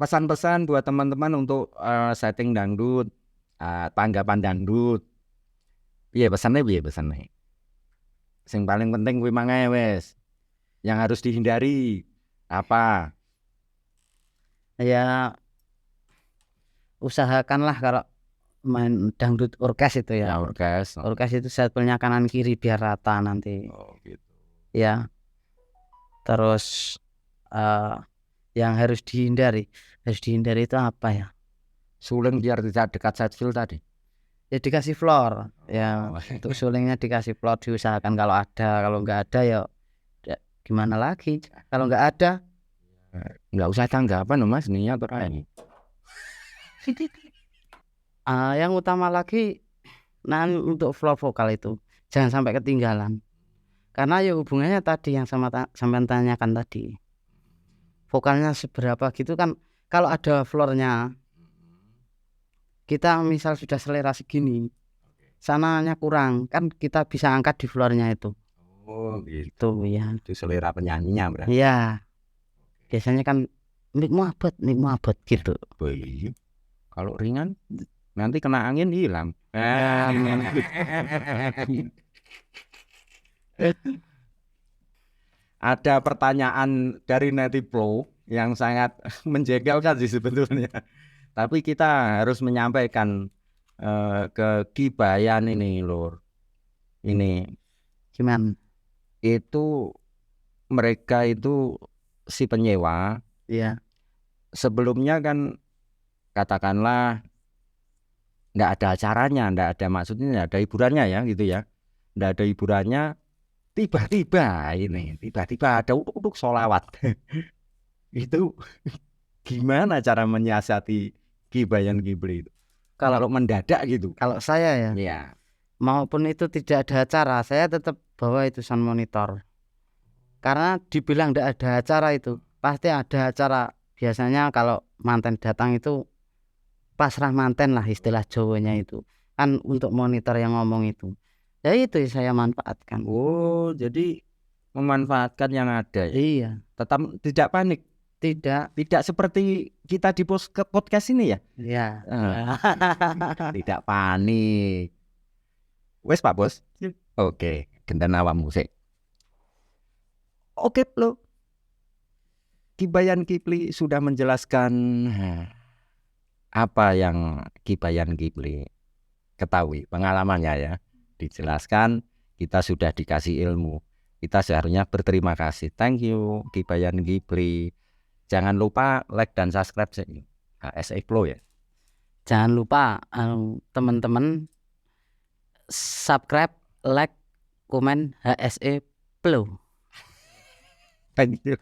pesan-pesan buat teman-teman untuk setting dangdut, tanggapan dangdut. Piye pesannya? Yang paling penting kuwi mangae wes. Yang harus dihindari apa? Ya usahakanlah kalau main dangdut orkes itu ya. Orkes itu setpelnya kanan kiri biar rata nanti. Oh gitu. Ya. Terus yang harus dihindari itu apa ya? Suling biar tidak dekat side fill tadi. Ya dikasih floor. Ya untuk sulingnya dikasih floor, diusahakan kalau ada, kalau nggak ada ya gimana lagi. Kalau nggak ada Nggak usah tanggapan Mas, niat orang. yang utama lagi untuk floor vokal itu jangan sampai ketinggalan. Karena ya hubungannya tadi yang sampean tanyakan tadi. Vokalnya seberapa gitu kan, kalau ada floornya kita misal sudah selera segini, sananya kurang kan kita bisa angkat di floornya itu. Oh gitu. Tuh ya. Itu selera penyanyinya berarti. Iya. Biasanya kan nik muabot gitu. Iya. Kalau ringan nanti kena angin hilang. Ada pertanyaan dari Netiplo yang sangat menjengkelkan sih sebetulnya. Tapi kita harus menyampaikan ke Kibayan ini Lur. Ini Gimana? itu mereka itu si penyewa Iya. sebelumnya kan katakanlah nggak ada acaranya, nggak ada maksudnya, nggak ada hiburannya ya gitu ya. Nggak ada hiburannya, tiba-tiba ada uduk solawat. Itu gimana cara menyiasati Kibayan Kipli itu? Kalau mendadak gitu. Kalau saya ya, Iya. maupun itu tidak ada acara, saya tetap bawa itu sound monitor. Karena dibilang tidak ada acara itu, pasti ada acara. Biasanya kalau manten datang itu pasrah manten lah istilah Jawanya itu. Kan untuk monitor yang ngomong itu. Ya itu saya manfaatkan. Oh, jadi memanfaatkan yang ada ya. Iya, Tetap tidak panik. tidak. Tidak seperti kita di podcast ini ya. Ya. Tidak panik. Wes Pak Bos. Oke, gendang awam musik. Oke, lo. Kibayan Kipli sudah menjelaskan apa yang Kibayan Kipli ketahui, pengalamannya ya. Dijelaskan, kita sudah dikasih ilmu. Kita seharusnya berterima kasih. Thank you Kibayan Kipli. Jangan lupa like dan subscribe HSE Flow ya. Jangan lupa teman-teman subscribe, like, komen HSE Flow. Thank you.